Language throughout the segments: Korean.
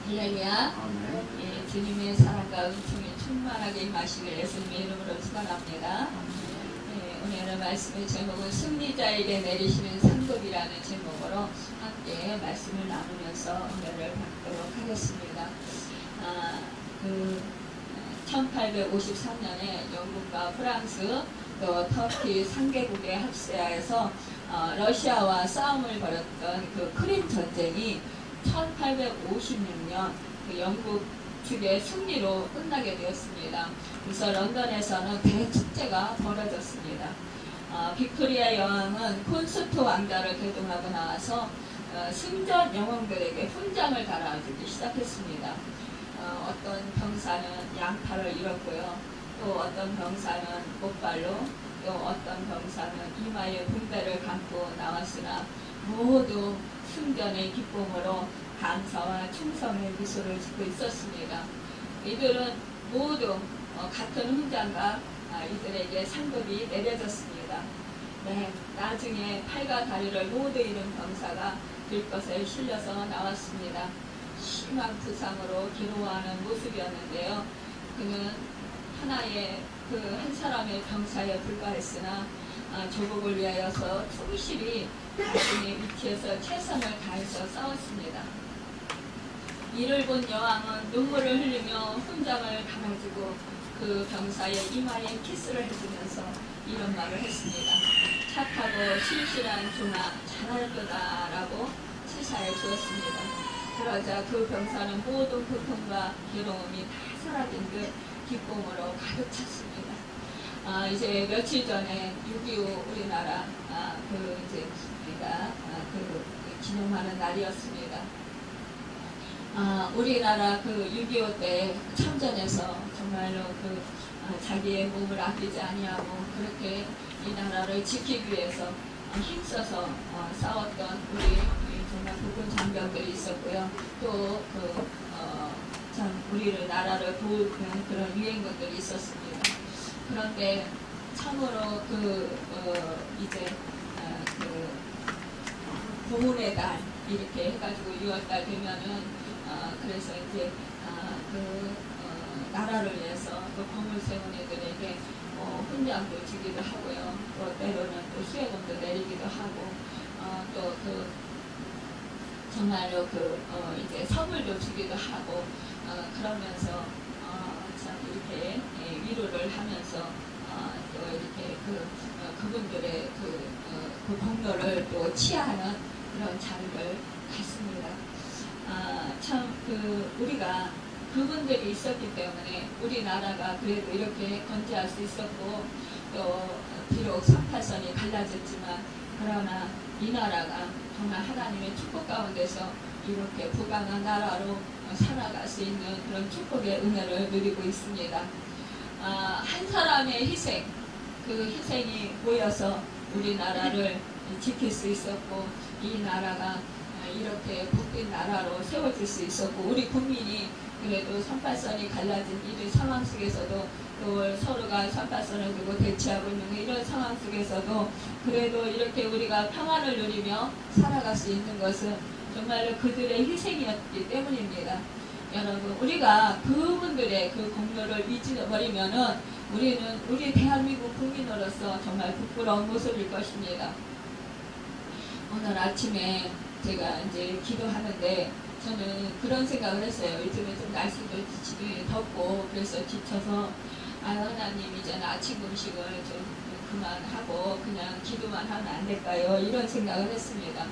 할렐루야. 아멘. 예, 주님의 사랑과 은총이 충만하게 임하시길 예수님의 이름으로 축원합니다. 예, 오늘의 말씀의 제목은 승리자에게 내리시는 상급이라는 제목으로 함께 말씀을 나누면서 은혜를 받도록 하겠습니다. 1853년에 영국과 프랑스 또 터키 3개국의 합세하에서 러시아와 싸움을 벌였던 그 크림 전쟁이 1856년 그 영국 측의 승리로 끝나게 되었습니다. 그래서 런던에서는 대축제가 벌어졌습니다. 빅토리아 여왕은 콘서트 왕자를 개동하고 나와서 승전 영웅들에게 훈장을 달아주기 시작했습니다. 어떤 병사는 양팔을 잃었고요. 또 어떤 병사는 목발로, 또 어떤 병사는 이마에 붕대를 감고 나왔으나 모두 승전의 기쁨으로 감사와 충성의 미소를 짓고 있었습니다. 이들은 모두 같은 훈장과 이들에게 상급이 내려졌습니다. 네, 나중에 팔과 다리를 모두 잃은 병사가 들것에 실려서 나왔습니다. 심한 부상으로 괴로워하는 모습이었는데요. 그는 하나의 한 사람의 병사에 불과했으나 조국을 위하여서 충실히 자신의 위치에서 최선을 다해서 싸웠습니다. 이를 본 여왕은 눈물을 흘리며 훈장을 감아주고 그 병사의 이마에 키스를 해주면서 이런 말을 했습니다. 착하고 신실한 종아 잘할 거다라고 치사해 주었습니다. 그러자 그 병사는 모든 고통과 괴로움이 다 사라진 듯 기쁨으로 가득 찼습니다. 이제 며칠 전에 6.25 우리나라 이제 우리가 기념하는 날이었습니다. 우리나라 6.25 때 참전해서 정말로 자기의 몸을 아끼지 아니하고 그렇게 이 나라를 지키기 위해서 힘써서 싸웠던 우리 정말 국군 장병들이 있었고요. 또 참 우리를 나라를 도우는 그런 유행군들이 있었습니다. 그런데 참으로 이제 부문의 달 이렇게 해가지고 6월달 되면은 그래서 이제 나라를 위해서 또 공을 세운 애들에게 훈장도 주기도 하고요. 또 때로는 또 수혜금도 내리기도 하고 또 정말로 이제 선물도 주기도 하고 그러면서 참 이렇게 위로를 하면서 또 이렇게 그분들의 그 공로를 또 치하하는 그런 자리를 갖습니다. 참 우리가 그분들이 있었기 때문에 우리나라가 그래도 이렇게 건재할 수 있었고 또 비록 38선이 갈라졌지만 그러나 이 나라가 정말 하나님의 축복 가운데서 이렇게 부강한 나라로 살아갈 수 있는 그런 축복의 은혜를 누리고 있습니다. 한 사람의 희생, 그 희생이 모여서 우리나라를 지킬 수 있었고 이 나라가 이렇게 복된 나라로 세워질 수 있었고 우리 국민이 그래도 38선이 갈라진 이 상황 속에서도 또 서로가 38선을 두고 대치하고 있는 이런 상황 속에서도 그래도 이렇게 우리가 평안을 누리며 살아갈 수 있는 것은 정말로 그들의 희생이었기 때문입니다. 여러분, 우리가 그분들의 그 공로를 잊어버리면은 우리는 우리 대한민국 국민으로서 정말 부끄러운 모습일 것입니다. 오늘 아침에 제가 이제 기도하는데 저는 그런 생각을 했어요. 요즘에 좀 날씨도 덥고 그래서 지쳐서 하나님 이제는 아침 음식을 좀 그만하고 그냥 기도만 하면 안 될까요? 이런 생각을 했습니다.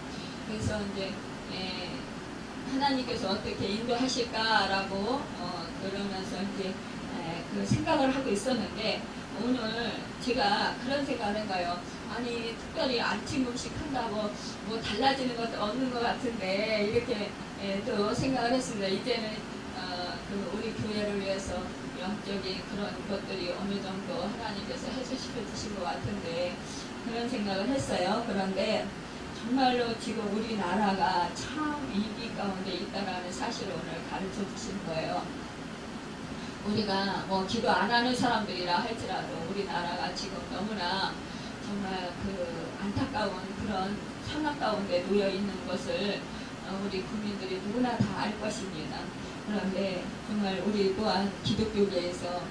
그래서 이제 하나님께서 어떻게 인도하실까라고 그러면서 이제 그 생각을 하고 있었는데 오늘 제가 그런 생각을 한가요? 아니 특별히 아침 음식 한다고 뭐 달라지는 것도 없는 것 같은데 이렇게 또 생각을 했습니다. 이제는 우리 교회를 위해서 영적인 그런 것들이 어느 정도 하나님께서 해주시켜 주신 것 같은데 그런 생각을 했어요. 그런데 정말로 지금 우리나라가 참 위기 가운데 있다라는 사실을 오늘 가르쳐 주신 거예요. 우리가 뭐 기도 안 하는 사람들이라 할지라도 우리나라가 지금 너무나 정말 안타까운 그런 상황 가운데 놓여 있는 것을 우리 국민들이 누구나 다 알 것입니다. 그런데 정말 우리 또한 기독교계에서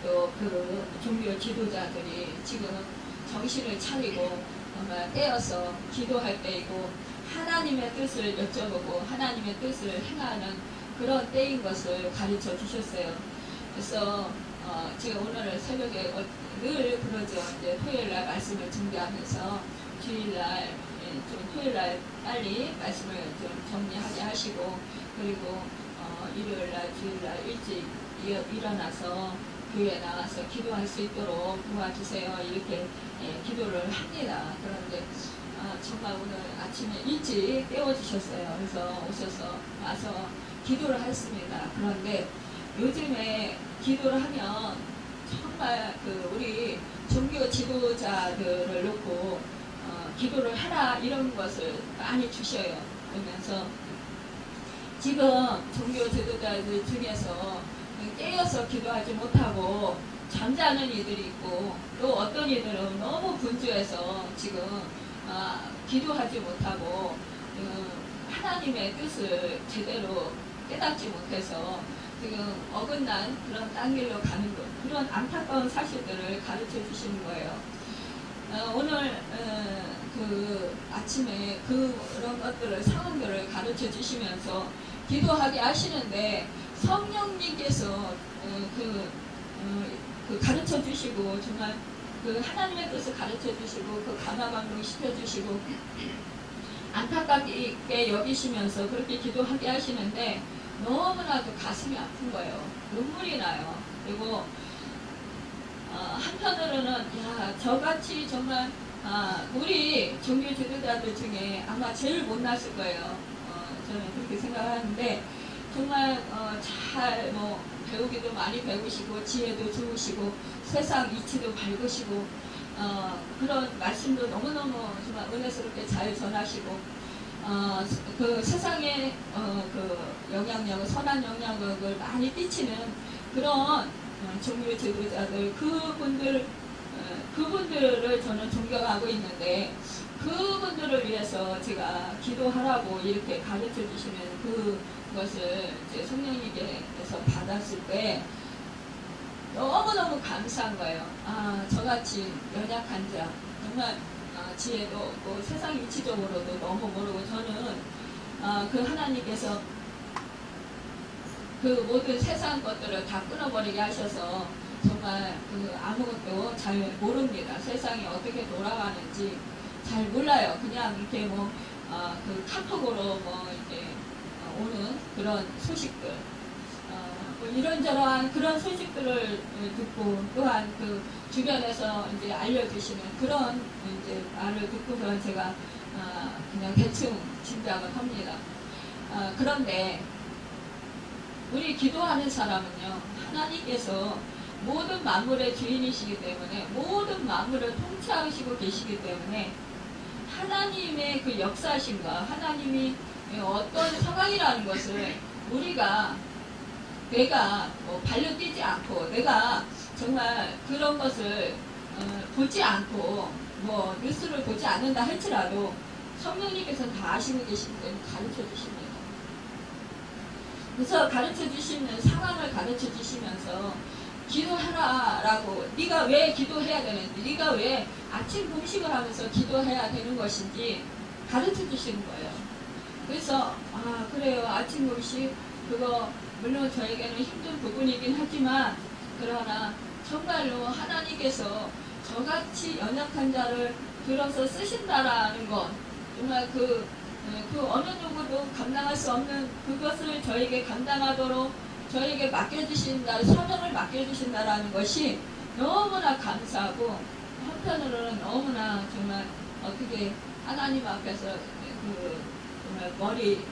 또 그 종교 지도자들이 지금 정신을 차리고 정말 떼어서 기도할 때이고 하나님의 뜻을 여쭤보고 하나님의 뜻을 행하는 그런 때인 것을 가르쳐 주셨어요. 그래서 제가 오늘 새벽에 늘 그러죠. 이제 토요일날 말씀을 준비하면서 주일날 좀 토요일날 빨리 말씀을 좀 정리하게 하시고 그리고 일요일날 주일날 일찍 일어나서 교회에 나가서 기도할 수 있도록 도와주세요. 이렇게 기도를 합니다. 그런데 정말 오늘 아침에 일찍 깨워주셨어요. 그래서 오셔서 와서 기도를 했습니다. 그런데 요즘에 기도를 하면 정말 우리 종교 지도자들을 놓고 기도를 하라 이런 것을 많이 주셔요. 그러면서 지금 종교 지도자들 중에서 깨어서 기도하지 못하고 잠자는 이들이 있고 또 어떤 이들은 너무 분주해서 지금 기도하지 못하고 하나님의 뜻을 제대로 깨닫지 못해서 지금 어긋난 그런 딴 길로 가는 것, 그런 안타까운 사실들을 가르쳐 주시는 거예요. 오늘 아침에 그런 것들을 상황들을 가르쳐 주시면서 기도하게 하시는데 성령님께서 가르쳐 주시고 정말 하나님의 뜻을 가르쳐 주시고 감화감동 시켜 주시고 안타깝게 여기시면서 그렇게 기도하게 하시는데 너무나도 가슴이 아픈 거예요. 눈물이 나요. 그리고 한편으로는 저같이 정말 우리 종교 지도자들 중에 아마 제일 못났을 거예요. 저는 그렇게 생각하는데 정말 잘 배우기도 많이 배우시고 지혜도 좋으시고 세상 이치도 밝으시고 그런 말씀도 너무너무 정말 은혜스럽게 잘 전하시고 그 세상에 영향력을 선한 영향력을 많이 끼치는 그런 종교 지도자들 그분들을 저는 존경하고 있는데 그분들을 위해서 제가 기도하라고 이렇게 가르쳐 주시는 그것을 이제 성령님께서 받았을 때 너무너무 감사한 거예요. 저같이 연약한 자 정말 지혜도 없고 세상 이치적으로도 너무 모르고 저는 그 하나님께서 그 모든 세상 것들을 다 끊어버리게 하셔서 정말 아무것도 잘 모릅니다. 세상이 어떻게 돌아가는지 잘 몰라요. 그냥 이렇게 카톡으로 이렇게 오는 그런 소식들, 이런저런 그런 소식들을 듣고 또한 주변에서 이제 알려주시는 그런 이제 말을 듣고서 제가 그냥 대충 짐작을 합니다. 그런데 우리 기도하는 사람은요, 하나님께서 모든 만물의 주인이시기 때문에 모든 만물을 통치하시고 계시기 때문에 하나님의 그 역사심과 하나님이 어떤 상황이라는 것을 내가 발로 뛰지 않고 내가 정말 그런 것을 보지 않고 뉴스를 보지 않는다 할지라도 성령님께서는 다 아시고 계시기 때문에 가르쳐 주십니다. 그래서 가르쳐 주시는 상황을 가르쳐 주시면서 기도하라라고 네가 왜 기도해야 되는지 네가 왜 아침 공식을 하면서 기도해야 되는 것인지 가르쳐 주시는 거예요. 그래서 그래요. 아침 공식 그거 물론 저에게는 힘든 부분이긴 하지만 그러나 정말로 하나님께서 저같이 연약한 자를 들어서 쓰신다라는 것 정말 그 어느 누구도 감당할 수 없는 그것을 저에게 감당하도록 저에게 맡겨주신다, 사명을 맡겨주신다라는 것이 너무나 감사하고 한편으로는 너무나 정말 어떻게 하나님 앞에서 정말 머리를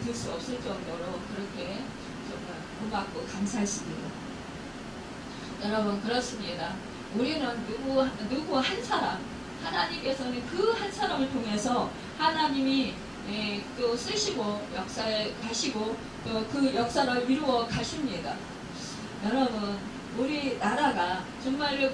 들 수 없을 정도로 그렇게 정말 고맙고 감사했습니다. 여러분 그렇습니다. 우리는 누구 한 사람 하나님께서는 그 한 사람을 통해서 하나님이 또 쓰시고 역사에 가시고 또 그 역사를 이루어 가십니다. 여러분 우리나라가 정말로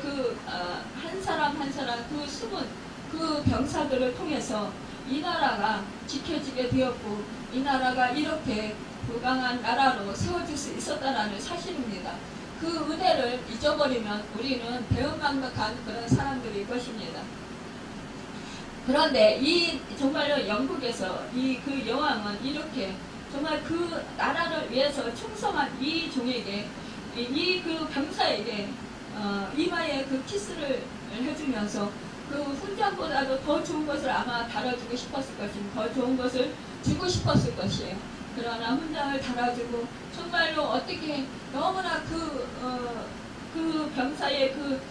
한 사람 한 사람 그 숨은 그 병사들을 통해서 이 나라가 지켜지게 되었고 이 나라가 이렇게 부강한 나라로 세워질 수 있었다는 사실입니다. 그 은혜를 잊어버리면 우리는 배은망덕한 그런 사람들일 것입니다. 그런데 이 정말로 영국에서 그 여왕은 이렇게 정말 그 나라를 위해서 충성한 이 종에게 그 병사에게 이마에 그 키스를 해주면서 그 훈장보다도 더 좋은 것을 아마 달아주고 싶었을 것입니다. 더 좋은 것을 주고 싶었을 것이에요. 그러나 훈장을 달아주고 정말로 어떻게 너무나 그 병사의 그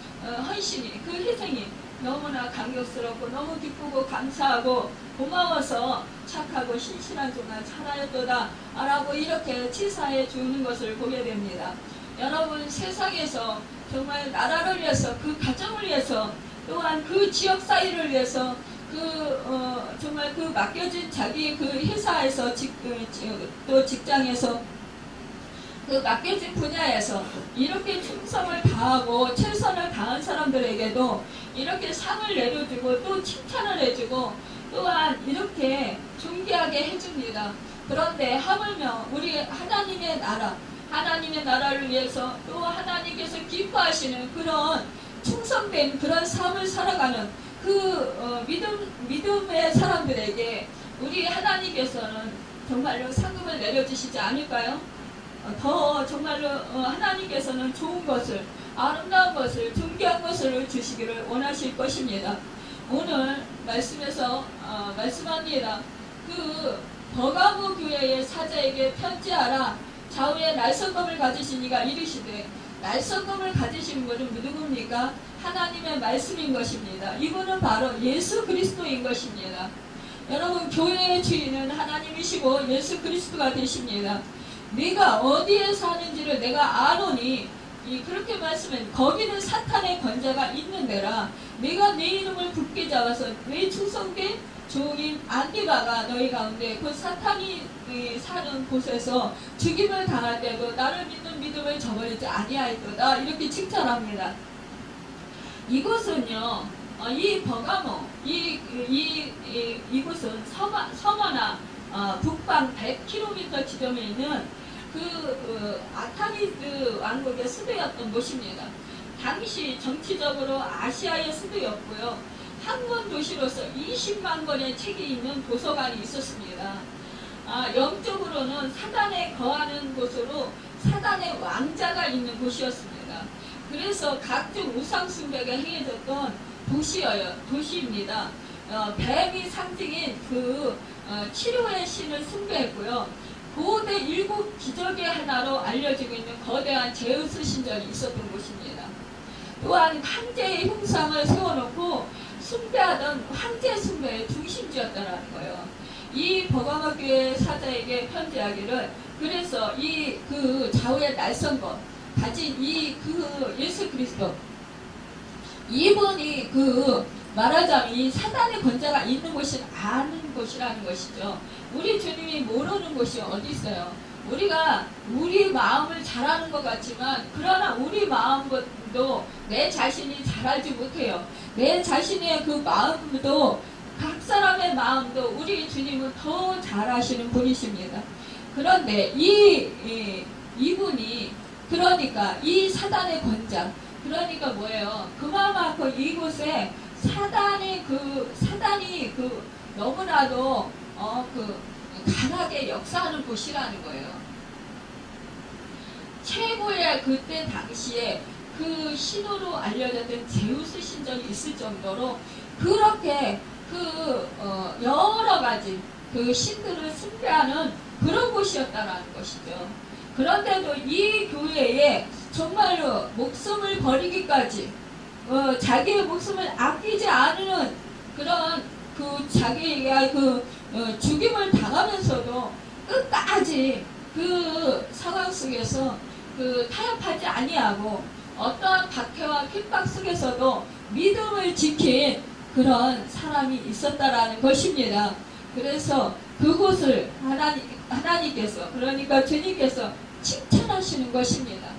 헌신이, 그 희생이 너무나 감격스럽고 너무 기쁘고 감사하고 고마워서 착하고 신실한 종아 살아였도다 라고 이렇게 치사해 주는 것을 보게 됩니다. 여러분, 세상에서 정말 나라를 위해서, 그 가정을 위해서, 또한 그 지역 사회를 위해서 정말 그 맡겨진 자기 그 회사에서 또 직장에서 그 맡겨진 분야에서 이렇게 충성을 다하고 최선을 다한 사람들에게도 이렇게 상을 내려주고 또 칭찬을 해주고 또한 이렇게 존귀하게 해줍니다. 그런데 하물며 우리 하나님의 나라를 위해서 또 하나님께서 기뻐하시는 그런 충성된 그런 삶을 살아가는 그 믿음의 사람들에게 우리 하나님께서는 정말로 상급을 내려주시지 않을까요? 더 정말로 하나님께서는 좋은 것을, 아름다운 것을, 존귀한 것을 주시기를 원하실 것입니다. 오늘 말씀에서 말씀합니다. 그 버가모 교회의 사자에게 편지하라. 좌우에 날성검을 가지신 이가 이르시되, 날성검을 가지신 분은 누구입니까? 하나님의 말씀인 것입니다. 이분은 바로 예수 그리스도인 것입니다. 여러분, 교회의 주인은 하나님이시고 예수 그리스도가 되십니다. 네가 어디에 사는지를 내가 아노니, 그렇게 말씀은 거기는 사탄의 권자가 있는 데라. 내가 네 이름을 굳게 잡아서 내 충성된 종인 안디바가 너희 가운데 그 사탄이 사는 곳에서 죽임을 당할 때도 나를 믿는 믿음을 저버리지 아니하였도다. 이렇게 칭찬합니다. 이곳은요, 이 버가모, 이곳은 서머나 북방 100km 지점에 있는 아타니드 왕국의 수도였던 곳입니다. 당시 정치적으로 아시아의 수도였고요. 학문 도시로서 20만 권의 책이 있는 도서관이 있었습니다. 영적으로는 사단에 거하는 곳으로 사단의 왕자가 있는 곳이었습니다. 그래서 각종 우상 숭배가 행해졌던 도시입니다. 뱀이 상징인 치료의 신을 숭배했고요. 고대 일곱 기적의 하나로 알려지고 있는 거대한 제우스 신전이 있었던 곳입니다. 또한 황제의 흉상을 세워놓고 숭배하던 황제 숭배의 중심지였다는 거예요. 이 버가모 교회 사자에게 편지하기를, 그래서 그 좌우의 날성검 가진 예수 그리스도, 이분이 말하자면 이 사단의 권자가 있는 곳이 아는 곳이라는 것이죠. 우리 주님이 모르는 곳이 어디 있어요? 우리가 우리 마음을 잘 아는 것 같지만, 그러나 우리 마음도 내 자신이 잘 알지 못해요. 내 자신의 그 마음도, 각 사람의 마음도 우리 주님은 더 잘 아시는 분이십니다. 그런데 이분이, 그러니까 이 사단의 권자, 그러니까 뭐예요? 그만큼 이곳에 사단이 너무나도 강하게 역사하는 곳이라는 거예요. 최고의 그때 당시에 그 신으로 알려졌던 제우스 신전이 있을 정도로 그렇게 여러 가지 그 신들을 숭배하는 그런 곳이었다는 것이죠. 그런데도 이 교회에 정말로 목숨을 버리기까지 자기의 목숨을 아끼지 않는 그런 자기가 죽임을 당하면서도 끝까지 그 상황 속에서 타협하지 아니하고 어떠한 박해와 핍박 속에서도 믿음을 지킨 그런 사람이 있었다라는 것입니다. 그래서 그곳을 하나님께서, 그러니까 주님께서 칭찬하시는 것입니다.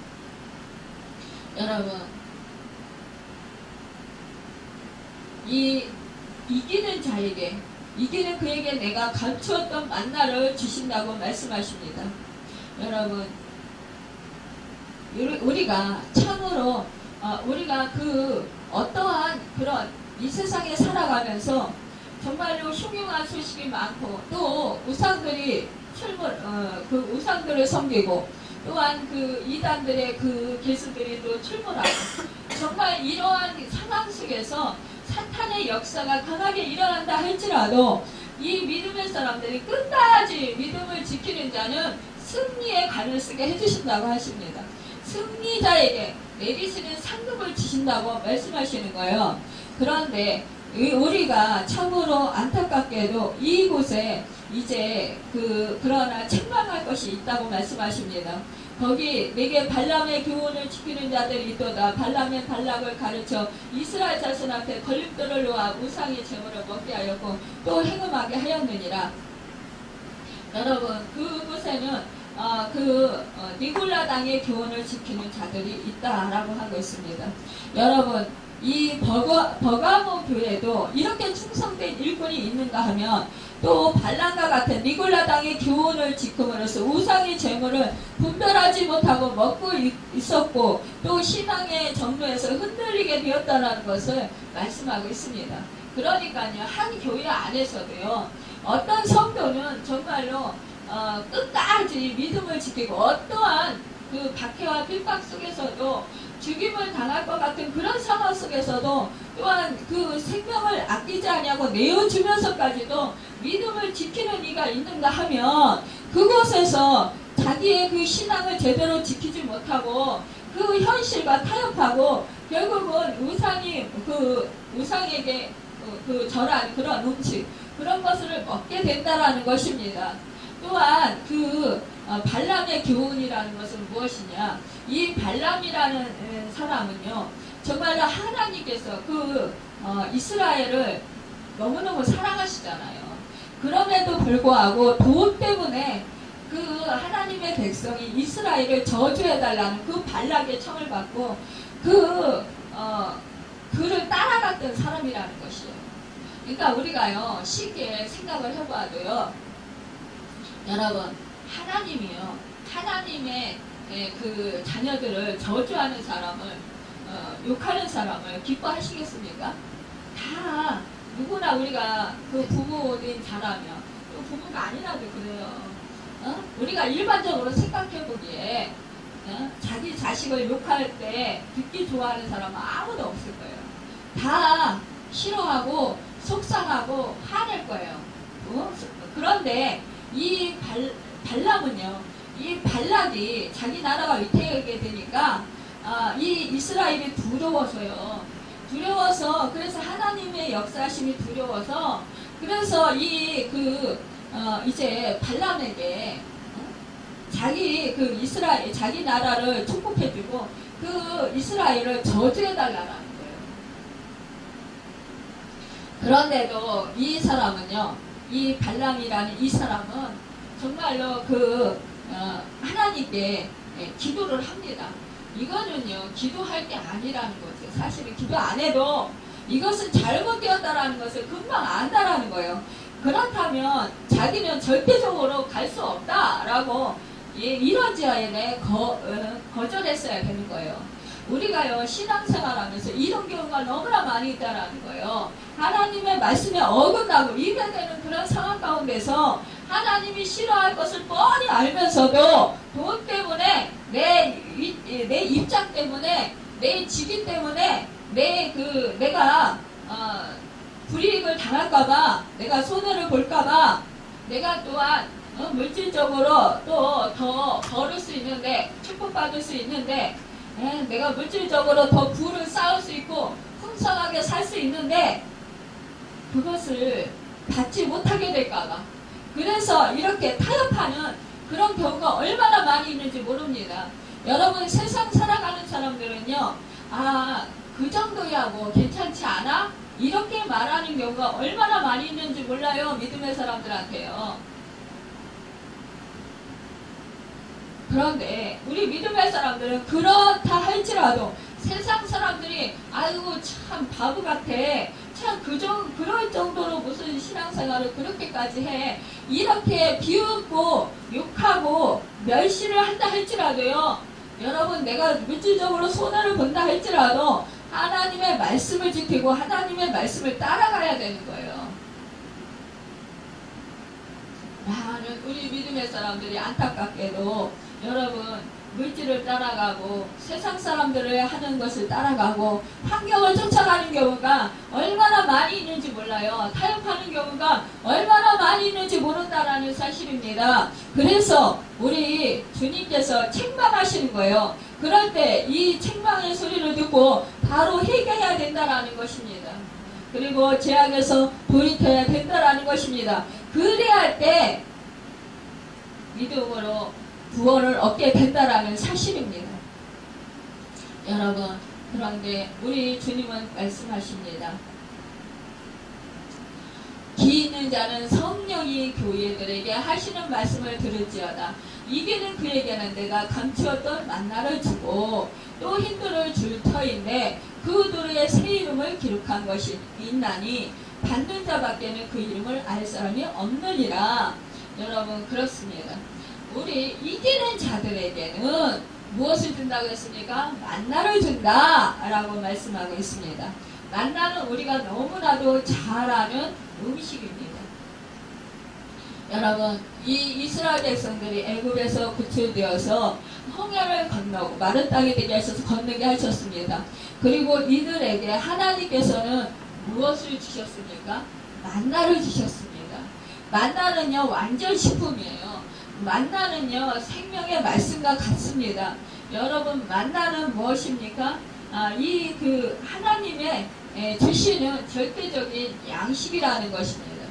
여러분, 이기는 자에게 이기는 그에게 내가 감추었던 만나를 주신다고 말씀하십니다. 여러분, 우리가 참으로 우리가 그 어떠한 그런 이 세상에 살아가면서 정말로 흉흉한 소식이 많고 또 우상들이 그 우상들을 섬기고 또한 그 이단들의 그 개수들이 또 출몰하고 정말 이러한 상황 속에서 사탄의 역사가 강하게 일어난다 할지라도 이 믿음의 사람들이 끝까지 믿음을 지키는 자는 승리의 관을 쓰게 해주신다고 하십니다. 승리자에게 내리시는 상급을 주신다고 말씀하시는 거예요. 그런데 우리가 참으로 안타깝게도 이곳에 이제 그러나 책망할 것이 있다고 말씀하십니다. 거기 내게 발람의 교훈을 지키는 자들이 있도다. 발람의 발락을 가르쳐 이스라엘 자손한테 걸림돌을 놓아 우상의 제물을 먹게 하였고 또 행음하게 하였느니라. 여러분, 그곳에는 니골라 당의 교훈을 지키는 자들이 있다라고 하고 있습니다. 여러분, 이 버가모 교회도 이렇게 충성된 일꾼이 있는가 하면 또 발람과 같은 니골라 당의 교훈을 지킴으로써 우상의 재물을 분별하지 못하고 먹고 있었고 또 신앙의 정로에서 흔들리게 되었다는 것을 말씀하고 있습니다. 그러니까요, 한 교회 안에서도요, 어떤 성도는 정말로 끝까지 믿음을 지키고 어떠한 그 박해와 핍박 속에서도 죽임을 당할 것 같은 그런 상황 속에서도 또한 그 생명을 아끼지 않냐고 내어주면서까지도 믿음을 지키는 이가 있는가 하면 그곳에서 자기의 그 신앙을 제대로 지키지 못하고 그 현실과 타협하고 결국은 우상에게 절한 그런 음식 그런 것을 먹게 된다라는 것입니다. 또한 발람의 교훈이라는 것은 무엇이냐? 이 발람이라는 사람은요, 정말로 하나님께서 이스라엘을 너무너무 사랑하시잖아요. 그럼에도 불구하고 돈 때문에 그 하나님의 백성이 이스라엘을 저주해달라는 그 발락의 청을 받고 그를 따라갔던 사람이라는 것이에요. 그러니까 우리가요, 쉽게 생각을 해봐도요, 여러분, 하나님이요, 하나님의 그 자녀들을 저주하는 사람을 욕하는 사람을 기뻐하시겠습니까? 다 누구나 우리가 그 부모인 자라면 또 부모가 아니라도 그래요. 우리가 일반적으로 생각해보기에 자기 자식을 욕할 때 듣기 좋아하는 사람은 아무도 없을 거예요. 다 싫어하고 속상하고 화낼 거예요. 그런데 이 발람은요, 이 발락이 자기 나라가 위태하게 되니까 이 이스라엘이 두려워서 그래서 하나님의 역사심이 두려워서 그래서 이제 발람에게 자기 나라를 축복해주고 그 이스라엘을 저주해달라는 거예요. 그런데도 이 사람은요, 이 발람이라는 이 사람은 정말로 하나님께 기도를 합니다. 이거는요, 기도할 게 아니라는 거죠. 사실은 기도 안 해도 이것은 잘못되었다라는 것을 금방 안다라는 거예요. 그렇다면 자기는 절대적으로 갈 수 없다라고 이런지하에 거절했어야 되는 거예요. 우리가요, 신앙생활하면서 이런 경우가 너무나 많이 있다라는 거예요. 하나님의 말씀에 어긋나고 이겨되는 그런 상황 가운데서 하나님이 싫어할 것을 뻔히 알면서도 돈 때문에 내 입장 때문에 내 직위 때문에 내가 불이익을 당할까봐 내가 손해를 볼까봐 내가 또한 물질적으로 또 더 벌을 수 있는데 축복받을 수 있는데 내가 물질적으로 더 부를 쌓을 수 있고 풍성하게 살 수 있는데 그것을 받지 못하게 될까봐 그래서 이렇게 타협하는 그런 경우가 얼마나 많이 있는지 모릅니다. 여러분, 세상 살아가는 사람들은요, 그 정도야 뭐 괜찮지 않아? 이렇게 말하는 경우가 얼마나 많이 있는지 몰라요. 믿음의 사람들한테요. 그런데 우리 믿음의 사람들은 그렇다 할지라도 세상 사람들이 아이고 참 바보 같아, 참 그럴 정도로 무슨 신앙생활을 그렇게까지 해. 이렇게 비웃고 욕하고 멸시를 한다 할지라도요, 여러분, 내가 물질적으로 손해를 본다 할지라도 하나님의 말씀을 지키고 하나님의 말씀을 따라가야 되는 거예요. 많은 우리 믿음의 사람들이 안타깝게도 여러분, 물질을 따라가고 세상 사람들을 하는 것을 따라가고 환경을 쫓아가는 경우가 얼마나 많이 있는지 몰라요. 타협하는 경우가 얼마나 많이 있는지 모른다라는 사실입니다. 그래서 우리 주님께서 책망하시는 거예요. 그럴 때 이 책망의 소리를 듣고 바로 회개해야 된다라는 것입니다. 그리고 죄악에서 돌이켜야 된다라는 것입니다. 그래야 할 때 믿음으로 구원을 얻게 된다라는 사실입니다. 여러분, 그런데 우리 주님은 말씀하십니다. 기 있는 자는 성령이 교회들에게 하시는 말씀을 들을지어다. 이기는 그에게는 내가 감추었던 만나를 주고 또 힘들을 줄 터인데 그 돌에 새 이름을 기록한 것이 있나니 받는 자밖에는 그 이름을 알 사람이 없느니라. 여러분, 그렇습니다. 우리 이기는 자들에게는 무엇을 준다고 했습니까? 만나를 준다라고 말씀하고 있습니다. 만나는 우리가 너무나도 잘 아는 음식입니다. 여러분, 이 이스라엘 백성들이 애굽에서 구출되어서 홍해를 건너고 마른 땅이 되게 하셔서 건너게 하셨습니다. 그리고 이들에게 하나님께서는 무엇을 주셨습니까? 만나를 주셨습니다. 만나는요, 완전 식품이에요. 만나는요, 생명의 말씀과 같습니다. 여러분, 만나는 무엇입니까? 이 하나님의 주시는 절대적인 양식이라는 것입니다.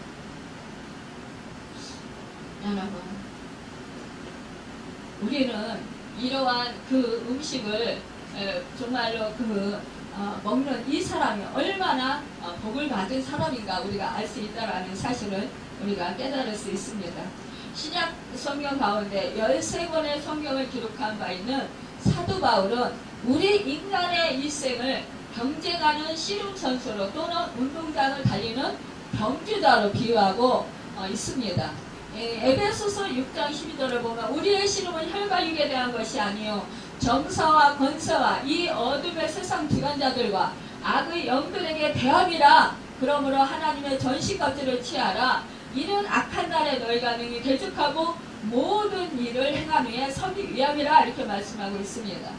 여러분, 우리는 이러한 그 음식을 정말로 먹는 이 사람이 얼마나 복을 받은 사람인가 우리가 알 수 있다는 사실을 우리가 깨달을 수 있습니다. 신약 성경 가운데 13권의 성경을 기록한 바 있는 사도 바울은 우리 인간의 일생을 경쟁하는 씨름선수로 또는 운동장을 달리는 경주자로 비유하고 있습니다. 에베소서 6장 12절을 보면 우리의 씨름은 혈과 육에 대한 것이 아니요 정사와 권세와 이 어둠의 세상 주관자들과 악의 영들에게 대함이라. 그러므로 하나님의 전신갑주를 취하라. 이는 악한 날에 너희가 능히 대적하고 모든 일을 행한 후에 서기 위함이라. 이렇게 말씀하고 있습니다.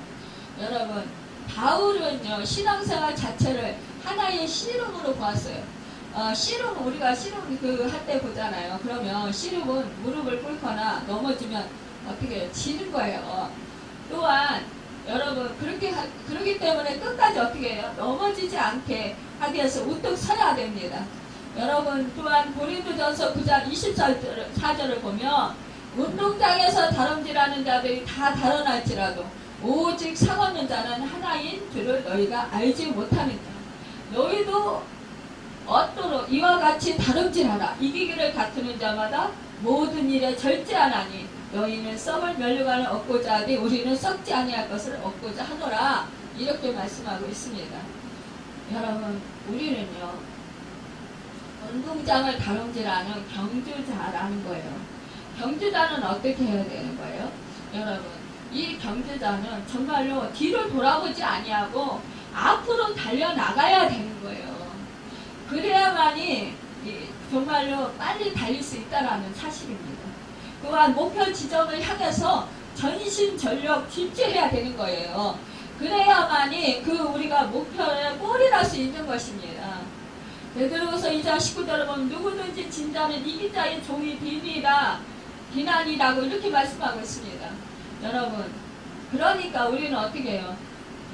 여러분, 바울은요, 신앙생활 자체를 하나의 씨름으로 보았어요. 씨름, 우리가 씨름 할 때 보잖아요. 그러면 씨름은 무릎을 꿇거나 넘어지면 어떻게 해요? 지는 거예요. 또한 여러분, 그렇기 때문에 끝까지 어떻게 해요? 넘어지지 않게 하기 위해서 우뚝 서야 됩니다. 여러분, 또한 고린도전서 9장 24절을 보면 운동장에서 다름질하는 자들이 다 달아날지라도 오직 상 없는 자는 하나인 줄을 너희가 알지 못하느냐. 너희도 얻도록 이와 같이 다름질하라. 이기기를 다투는 자마다 모든 일에 절제하나니 너희는 썩을 면류관을 얻고자 하되 우리는 썩지 아니할 것을 얻고자 하노라. 이렇게 말씀하고 있습니다. 여러분, 우리는요, 운동장을 다름질하는 경주자라는 거예요. 경주자는 어떻게 해야 되는 거예요? 여러분, 이 경주자는 정말로 뒤를 돌아보지 아니하고 앞으로 달려나가야 되는 거예요. 그래야만이 정말로 빨리 달릴 수 있다는 사실입니다. 또한 목표 지점을 향해서 전심전력 집중해야 되는 거예요. 그래야만이 우리가 목표에 골이 날 수 있는 것입니다. 베드로서 2장 19절을 보면 누구든지 진자는 이긴 자의 종이 비난이라고 이렇게 말씀하고 있습니다. 여러분, 그러니까 우리는 어떻게 해요?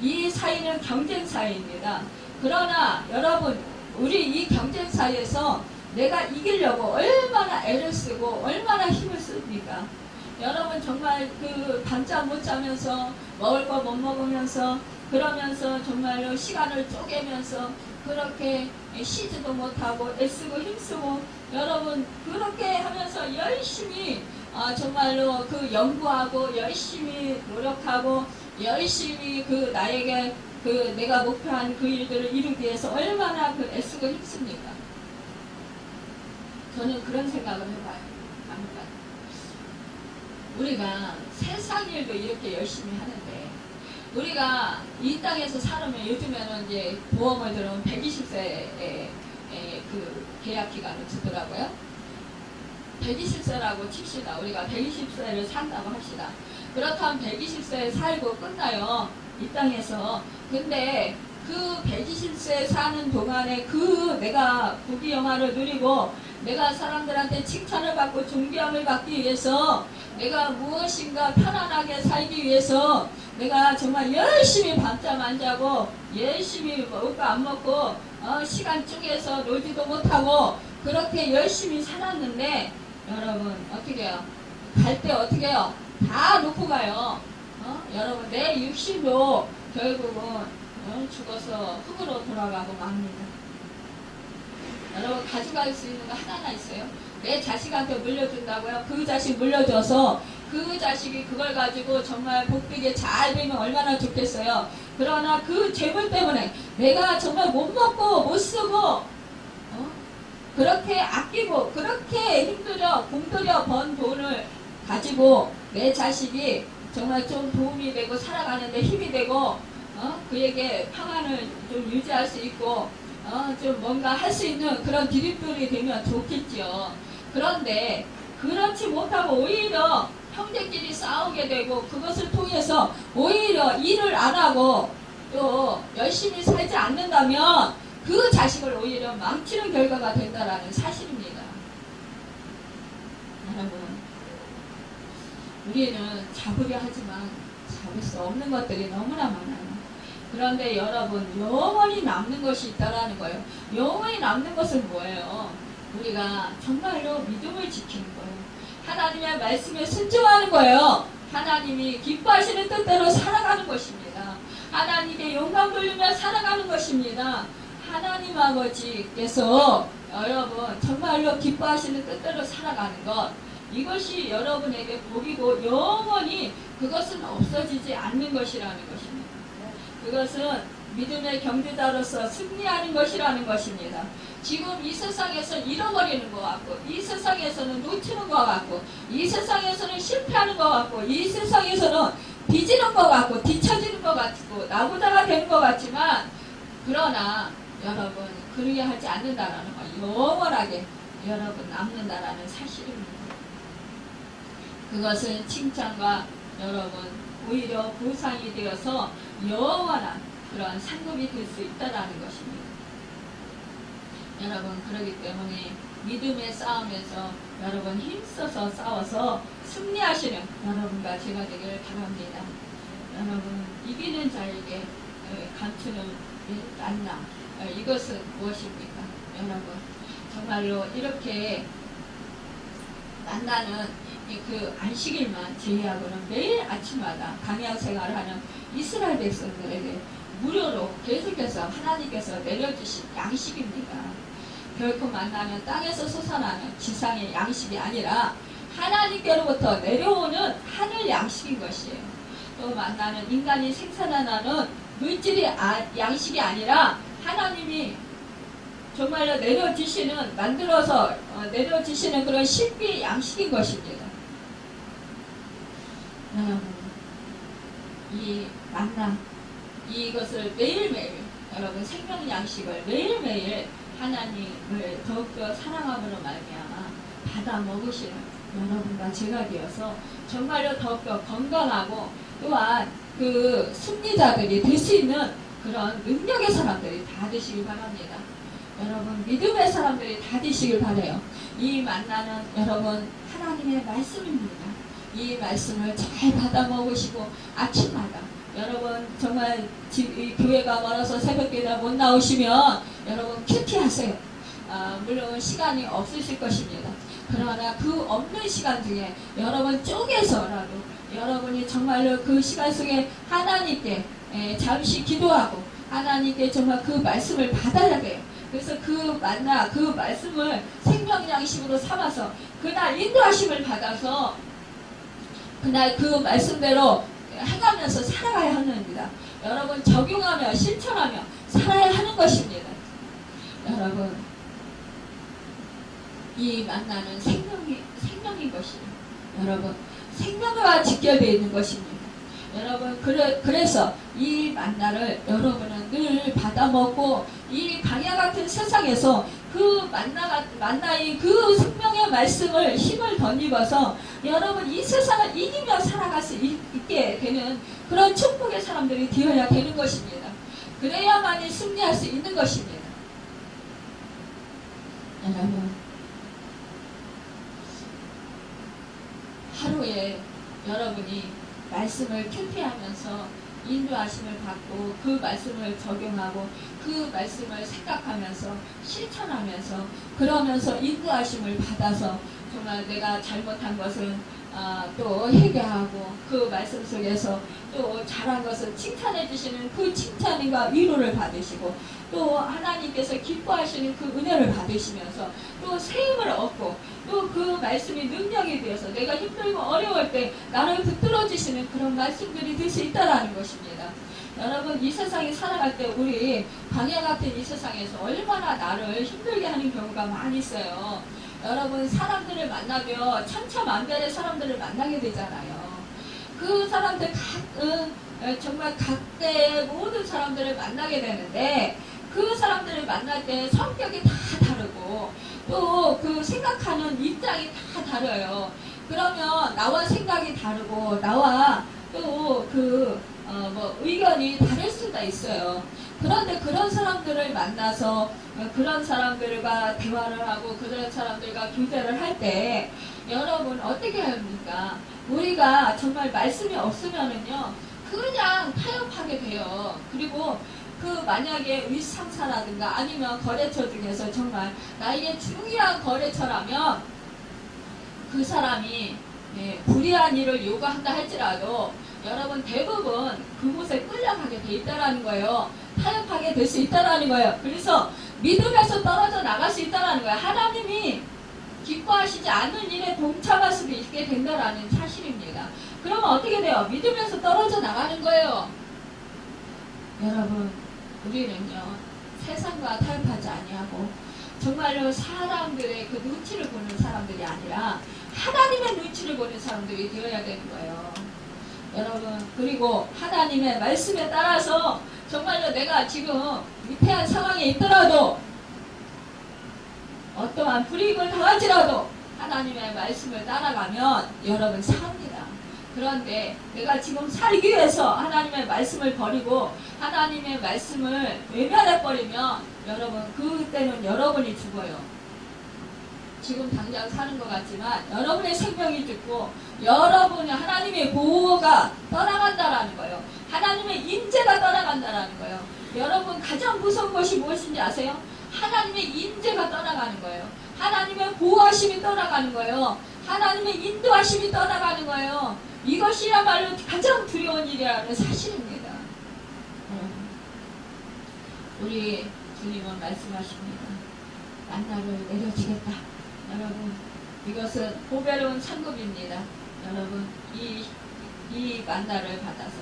이 사이는 경쟁 사이입니다. 그러나 여러분, 우리 이 경쟁 사이에서 내가 이기려고 얼마나 애를 쓰고 얼마나 힘을 씁니까? 여러분, 정말 밤잠 못 자면서 먹을 거 못 먹으면서 그러면서 정말로 시간을 쪼개면서 그렇게 쉬지도 못하고 애쓰고 힘쓰고 여러분 그렇게 하면서 열심히 정말로 연구하고 열심히 노력하고 열심히 나에게 그 내가 목표한 그 일들을 이루기 위해서 얼마나 그 애쓰고 힘씁니까? 저는 그런 생각을 해봐요. 아무튼 우리가 세상 일도 이렇게 열심히 하는데 우리가 이 땅에서 살으면 요즘에는 이제 보험을 들으면 120세에 그 계약 기간을 주더라고요. 120세라고 칩시다. 우리가 120세를 산다고 합시다. 그렇다면 120세 살고 끝나요. 이 땅에서. 근데 그 120세 사는 동안에 그 내가 부귀영화를 누리고 내가 사람들한테 칭찬을 받고 존경을 받기 위해서 내가 무엇인가 편안하게 살기 위해서 내가 정말 열심히 밤잠 안 자고 열심히 먹을 거 안 먹고 시간 쪼개서 놀지도 못하고 그렇게 열심히 살았는데 여러분 어떻게 해요? 갈 때 어떻게 해요? 다 놓고 가요. 여러분 내 육신도 결국은 죽어서 흙으로 돌아가고 맙니다. 여러분 가져갈 수 있는 거 하나가 있어요. 내 자식한테 물려준다고요. 그 자식 물려줘서 그 자식이 그걸 가지고 정말 복되게 잘 되면 얼마나 좋겠어요. 그러나 그 재물 때문에 내가 정말 못 먹고 못 쓰고 그렇게 아끼고 그렇게 힘들여 공들여 번 돈을 가지고 내 자식이 정말 좀 도움이 되고 살아가는데 힘이 되고 그에게 평안을 좀 유지할 수 있고 좀 뭔가 할 수 있는 그런 디딤돌이 되면 좋겠죠. 그런데 그렇지 못하고 오히려 형제끼리 싸우게 되고 그것을 통해서 오히려 일을 안 하고 또 열심히 살지 않는다면 그 자식을 오히려 망치는 결과가 된다라는 사실입니다. 여러분 우리는 잡으려 하지만 잡을 수 없는 것들이 너무나 많아요. 그런데 여러분 영원히 남는 것이 있다라는 거예요. 영원히 남는 것은 뭐예요? 우리가 정말로 믿음을 지키는 거예요. 하나님의 말씀에 순종하는 거예요. 하나님이 기뻐하시는 뜻대로 살아가는 것입니다. 하나님께 영광 돌리며 살아가는 것입니다. 하나님 아버지께서 여러분 정말로 기뻐하시는 뜻대로 살아가는 것 이것이 여러분에게 복이고 영원히 그것은 없어지지 않는 것이라는 것입니다. 그것은 믿음의 경주자로서 승리하는 것이라는 것입니다. 지금 이 세상에서 잃어버리는 것 같고 이 세상에서는 놓치는 것 같고 이 세상에서는 실패하는 것 같고 이 세상에서는 뒤지는 것 같고 뒤처지는 것 같고 나부자가 되는 것 같지만 그러나 여러분 그러게 하지 않는다라는 거 영원하게 여러분 남는다라는 사실입니다. 그것은 칭찬과 여러분 오히려 보상이 되어서 영원한 그런 상급이 될 수 있다라는 것입니다. 여러분 그렇기 때문에 믿음의 싸움에서 여러분 힘써서 싸워서 승리하시는 여러분과 제가 되길 바랍니다. 여러분 이기는 자에게 감추는 만남 이것은 무엇입니까? 여러분 정말로 이렇게 만나는 그 안식일만 제외하고는 매일 아침마다 강약 생활을 하는 이스라엘 백성들에게 무료로 계속해서 하나님께서 내려주신 양식입니다. 결코 만나는 땅에서 솟아나는 지상의 양식이 아니라 하나님께로부터 내려오는 하늘 양식인 것이에요. 또 만나는 인간이 생산하는 물질이 양식이 아니라 하나님이 정말로 내려주시는 만들어서 내려주시는 그런 신비의 양식인 것입니다. 여러분 이 만남 이것을 매일매일 여러분 생명 양식을 매일매일 하나님을 더욱더 사랑함으로 말미암아 받아 먹으시는 여러분과 제가 되어서 정말로 더욱더 건강하고 또한 그 승리자들이 될 수 있는 그런 능력의 사람들이 다 되시길 바랍니다. 여러분 믿음의 사람들이 다 되시길 바라요. 이 만나는 여러분 하나님의 말씀입니다. 이 말씀을 잘 받아 먹으시고 아침마다 여러분 정말 교회가 멀어서 새벽기도에 못 나오시면 여러분 큐티하세요. 물론 시간이 없으실 것입니다. 그러나 그 없는 시간 중에 여러분 쪼개서라도 여러분이 정말로 그 시간 속에 하나님께 잠시 기도하고 하나님께 정말 그 말씀을 받아야 돼요. 그래서 그 말씀을 생명양식으로 삼아서 그날 인도하심을 받아서 그날 그 말씀대로 해가면서 살아가야 합니다. 여러분 적용하며 실천하며 살아야 하는 것입니다. 여러분 이 만나는 생명인 것이에요. 여러분 생명과 직결되어 있는 것입니다. 여러분 그래서 이 만나를 여러분은 늘 받아먹고 이 강야 같은 세상에서 그 만나의 그 생명의 말씀을 힘을 덧입어서 여러분 이 세상을 이기며 살아갈 수 있게 되는 그런 축복의 사람들이 되어야 되는 것입니다. 그래야만이 승리할 수 있는 것입니다. 여러분 하루에 여러분이 말씀을 큐티하면서 인도하심을 받고 그 말씀을 적용하고 그 말씀을 생각하면서 실천하면서 그러면서 인도하심을 받아서 정말 내가 잘못한 것은 또 회개하고 그 말씀 속에서 또 잘한 것을 칭찬해 주시는 그 칭찬과 위로를 받으시고 또 하나님께서 기뻐하시는 그 은혜를 받으시면서 또 세임을 얻고 또 그 말씀이 능력이 되어서 내가 힘들고 어려울 때 나를 붙들어 주시는 그런 말씀들이 될 수 있다는 것입니다. 여러분 이 세상에 살아갈 때 우리 광야 같은 이 세상에서 얼마나 나를 힘들게 하는 경우가 많이 있어요. 여러분 사람들을 만나며 천차만별의 사람들을 만나게 되잖아요. 그 사람들 정말 각대의 모든 사람들을 만나게 되는데 그 사람들을 만날 때 성격이 다 다르고 또 그 생각하는 입장이 다 다르요. 그러면 나와 생각이 다르고 나와 또 의견이 다를 수가 있어요. 그런데 그런 사람들을 만나서 그런 사람들과 대화를 하고 그런 사람들과 교제를 할 때 여러분 어떻게 합니까? 우리가 정말 말씀이 없으면은요 그냥 타협하게 돼요. 그리고 만약에 윗상사라든가 아니면 거래처 중에서 정말 나에게 중요한 거래처라면 그 사람이 불의한 일을 요구한다 할지라도 여러분 대부분 그곳에 끌려가게 돼 있다라는 거예요. 타협하게 될 수 있다라는 거예요. 그래서 믿음에서 떨어져 나갈 수 있다라는 거예요. 하나님이 기뻐하시지 않는 일에 동참할 수도 있게 된다라는 사실입니다. 그러면 어떻게 돼요? 믿음에서 떨어져 나가는 거예요. 여러분 우리는요 세상과 타협하지 아니하고 정말로 사람들의 그 눈치를 보는 사람들이 아니라 하나님의 눈치를 보는 사람들이 되어야 되는 거예요. 여러분 그리고 하나님의 말씀에 따라서 정말로 내가 지금 위태한 상황에 있더라도 어떠한 불이익을 당할지라도 하나님의 말씀을 따라가면 여러분 삽니다. 그런데 내가 지금 살기 위해서 하나님의 말씀을 버리고 하나님의 말씀을 외면해버리면 여러분 그때는 여러분이 죽어요. 지금 당장 사는 것 같지만 여러분의 생명이 죽고 여러분의 하나님의 보호가 떠나간다라는 거예요. 하나님의 임재가 떠나간다라는 거예요. 여러분 가장 무서운 것이 무엇인지 아세요? 하나님의 임재가 떠나가는 거예요. 하나님의 보호하심이 떠나가는 거예요. 하나님의 인도하심이 떠나가는 거예요. 이것이야말로 가장 두려운 일이라는 사실입니다. 우리 주님은 말씀하십니다. 만나를 내려주겠다. 여러분 이것은 보배로운 상급입니다. 여러분 이 만나를 받아서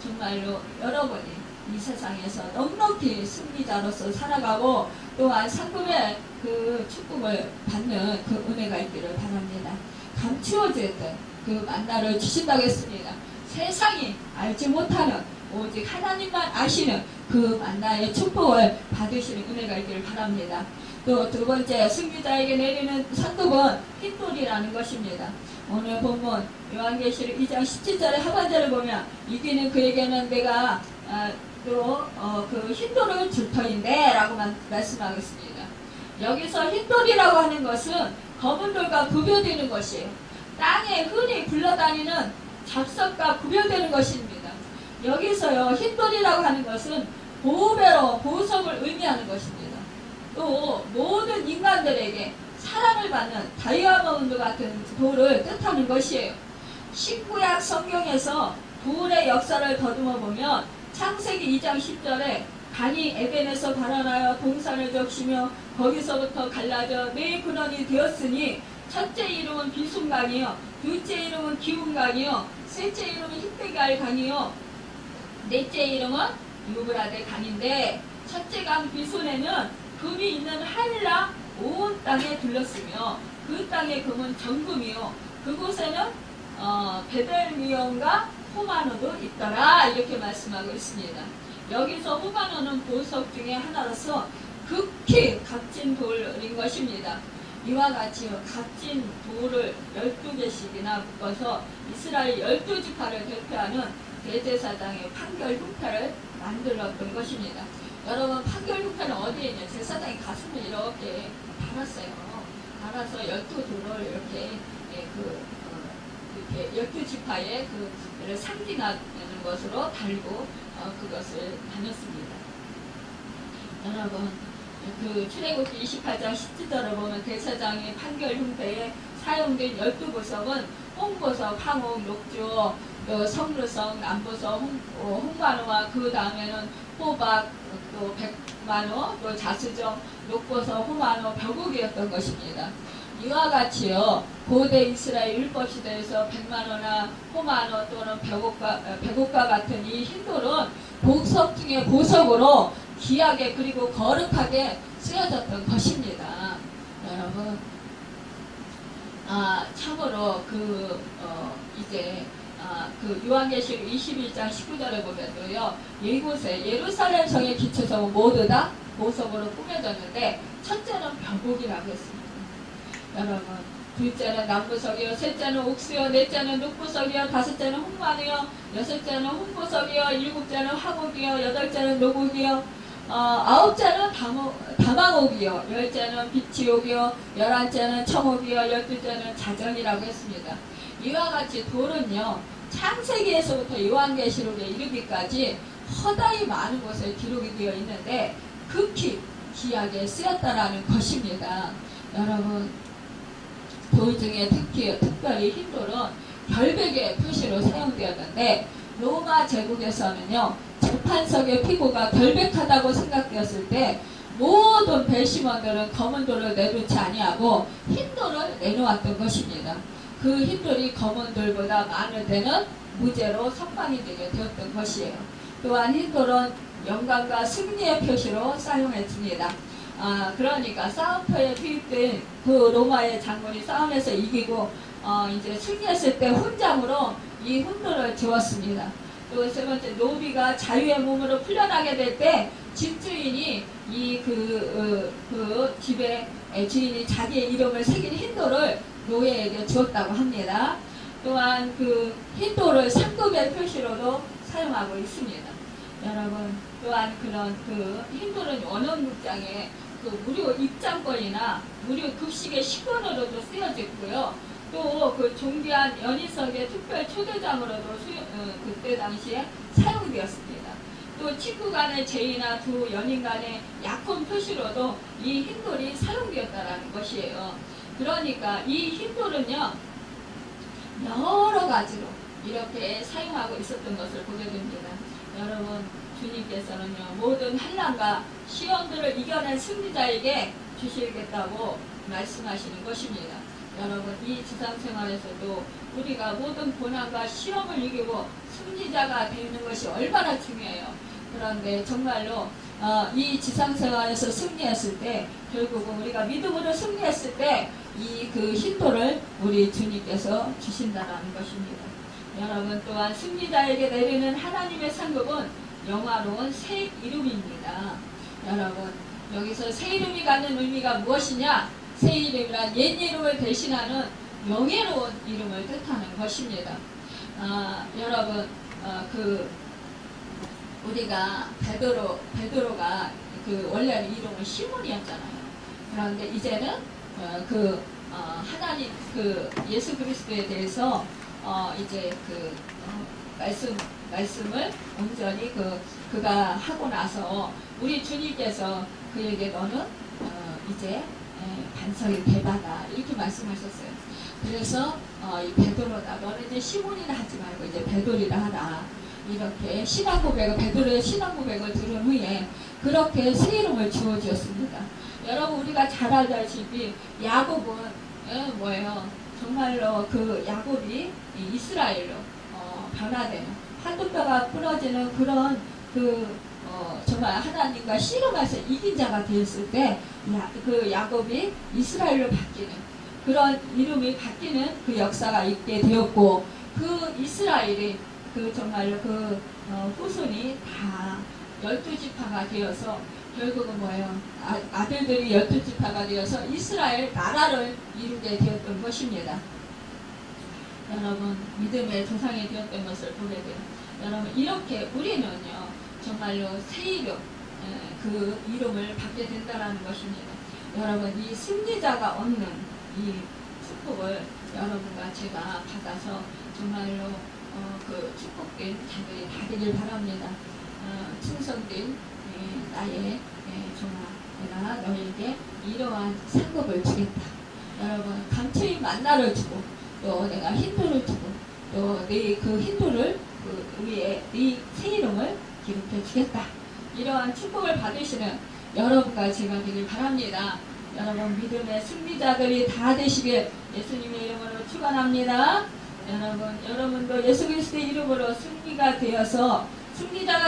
정말로 여러분이 이 세상에서 넉넉히 승리자로서 살아가고 또한 상급의 그 축복을 받는 그 은혜가 있기를 바랍니다. 감추어졌던 그 만나를 주신다고 했습니다. 세상이 알지 못하는 오직 하나님만 아시는 그 만나의 축복을 받으시는 은혜가 있기를 바랍니다. 또 두 번째 승리자에게 내리는 상급은 흰돌이라는 것입니다. 오늘 본문 요한계시록 2장 17절의 하반절을 보면 이기는 그에게는 내가 그 흰돌을 줄 터인데 라고 말씀하고 있습니다. 여기서 흰돌이라고 하는 것은 검은 돌과 구별되는 것이에요. 땅에 흔히 굴러다니는 잡석과 구별되는 것입니다. 여기서요 흰돌이라고 하는 것은 보배로 보석을 의미하는 것입니다. 또 모든 인간들에게 사랑을 받는 다이아몬드 같은 돌을 뜻하는 것이에요. 신구약 성경에서 돌의 역사를 더듬어 보면 창세기 2장 10절에 강이 에덴에서 발원하여 동산을 적시며 거기서부터 갈라져 네 근원이 되었으니 첫째 이름은 비순강이요 둘째 이름은 기운강이요 셋째 이름은 흰백알 강이요 넷째 이름은 유브라데 강인데 첫째 강 뒷손에는 금이 있는 한라 온 땅에 둘렀으며 그 땅의 금은 정금이요 그곳에는 베델미온과 호마노도 있더라 이렇게 말씀하고 있습니다. 여기서 호마노는 보석 중에 하나로서 극히 값진 돌인 것입니다. 이와 같이 값진 돌을 12개씩이나 묶어서 이스라엘 12지파를 대표하는 대제사장의 판결 흉패를 만들었던 것입니다. 여러분 판결 흉패는 어디에 있냐? 제사장이 가슴을 이렇게 달았어요. 달아서 12돌을 이렇게 이렇게 12지파의 그 상징하는 것으로 달고 그것을 다녔습니다. 여러분 그 출애굽기 28장 10절을 보면 대사장의 판결 흉패에 사용된 12보석은 홍보석, 황옥, 녹조, 또 성르석, 남보석, 홍관호와 그 다음에는 호박, 또 백만호, 또 자수정, 녹보석, 호만호, 벽옥이었던 것입니다. 이와 같이요 고대 이스라엘 율법시대에서 백만호나 호만호 또는 벽옥과 같은 이 흰돌은 보석 중에 보석으로 귀하게 그리고 거룩하게 쓰여졌던 것입니다. 여러분 참으로 이제 그 요한계시록 21장 19절에 보면도요 이곳에 예루살렘 성의 기초성은 모두 다 보석으로 꾸며졌는데 첫째는 벽옥이라고 했습니다. 여러분 둘째는 남보석이요 셋째는 옥수요 넷째는 녹보석이요 다섯째는 홍만이요 여섯째는 홍보석이요 일곱째는 황옥이요 여덟째는 녹옥이요 아홉째는 다망옥이요 열째는 비치옥이요 열한째는 청옥이요 열둘째는 자전이라고 했습니다. 이와 같이 돌은요 창세기에서부터 요한계시록에 이르기까지 허다히 많은 곳에 기록이 되어 있는데 극히 귀하게 쓰였다라는 것입니다. 여러분 돌 중에 특별히 흰돌은 결백의 표시로 사용되었는데 로마 제국에서는요 재판석의 피고가 결백하다고 생각되었을 때 모든 배심원들은 검은 돌을 내놓지 아니하고 흰돌을 내놓았던 것입니다. 그 흰돌이 검은 돌보다 많을 때는 무죄로 석방이 되게 되었던 것이에요. 또한 흰돌은 영광과 승리의 표시로 사용했습니다. 그러니까 싸움터에 투입된 그 로마의 장군이 싸움에서 이기고 이제 승리했을 때 훈장으로 이 흰돌을 주었습니다. 또 세 번째 노비가 자유의 몸으로 풀려나게 될 때 집주인이 그 집의 주인이 자기의 이름을 새긴 흰돌을 노예에게 주었다고 합니다. 또한 그 흰돌을 상급의 표시로도 사용하고 있습니다. 여러분 또한 그런 그 흰돌은 원원극장에 그 무료 입장권이나 무료 급식의 식권으로도 쓰여졌고요. 또 그 존귀한 연희석의 특별 초대장으로도 그때 당시에 사용되었습니다. 또 친구 간의 제의나 두 연인 간의 약혼 표시로도 이 흰돌이 사용되었다는 것이에요. 그러니까 이 흰돌은요 여러 가지로 이렇게 사용하고 있었던 것을 보게 됩니다. 여러분 주님께서는요 모든 환난과 시험들을 이겨낸 승리자에게 주시겠다고 말씀하시는 것입니다. 여러분 이 지상생활에서도 우리가 모든 고난과 시험을 이기고 승리자가 되는 것이 얼마나 중요해요. 그런데 정말로 이 지상생활에서 승리했을 때 결국은 우리가 믿음으로 승리했을 때 이 그 흰돌을 우리 주님께서 주신다는 것입니다. 여러분 또한 승리자에게 내리는 하나님의 상급은 영화로운 새 이름입니다. 여러분 여기서 새 이름이 갖는 의미가 무엇이냐? 새 이름이란 옛 이름을 대신하는 명예로운 이름을 뜻하는 것입니다. 여러분 우리가 베드로가 그 원래는 이름은 시몬이었잖아요. 그런데 이제는 하나님 예수 그리스도에 대해서 이제 말씀을 온전히 그가 하고 나서 우리 주님께서 그에게 너는 이제 반석이 되다가 이렇게 말씀하셨어요. 그래서 이 베드로다 너는 이제 시몬이라 하지 말고 이제 베드로라 하라. 이렇게 신앙 고백을 베드로의 신앙 고백을 들은 후에 그렇게 새 이름을 지어주었습니다. 여러분 우리가 잘 알다시피 야곱은 뭐예요? 정말로 그 야곱이 이스라엘로 변화되는, 한두 뼈가 부러지는 그런 정말 하나님과 씨름해서 이긴 자가 되었을 때, 그 야곱이 이스라엘로 바뀌는, 그런 이름이 바뀌는 그 역사가 있게 되었고, 그 이스라엘이 정말로 후손이 다 12지파가 되어서 결국은 뭐예요? 아들들이 12지파가 되어서 이스라엘 나라를 이루게 되었던 것입니다. 여러분, 믿음의 조상이 되었던 것을 보게 돼요. 여러분, 이렇게 우리는요, 정말로 새 이름, 그 이름을 받게 된다는 것입니다. 여러분, 이 승리자가 얻는 이 축복을 여러분과 제가 받아서 정말로 그 축복된 자들이 다 되길 바랍니다. 충성된 나의 종아, 내가 너에게 이러한 상급을 주겠다. 여러분, 감추인 만나를 주고, 또 내가 힌도를 주고, 또 내 그 힌도를 위에 네 새 이름을 기록해 주겠다. 이러한 축복을 받으시는 여러분과 제가 되길 바랍니다. 여러분, 믿음의 승리자들이 다 되시길 예수님의 이름으로 축원합니다. 여러분도 예수 그리스도의 이름으로 승리자가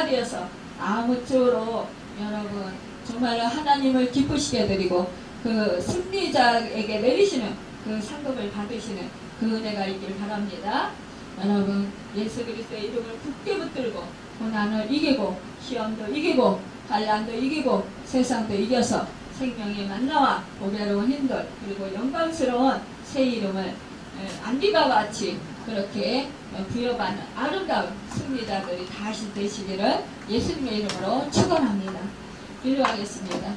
되어서 아무쪼록 여러분 정말로 하나님을 기쁘시게 드리고, 그 승리자에게 내리시는 그 상급을 받으시는 그 은혜가 있길 바랍니다. 여러분, 예수 그리스도의 이름을 굳게 붙들고 고난을 이기고 시험도 이기고 환난도 이기고 세상도 이겨서 생명의 만나와 보배로운 힘들 그리고 영광스러운 새 이름을 안디가 같이 그렇게 부여받는 아름다운 승리자들이 다시 되시기를 예수님의 이름으로 축원합니다. 기도하겠습니다.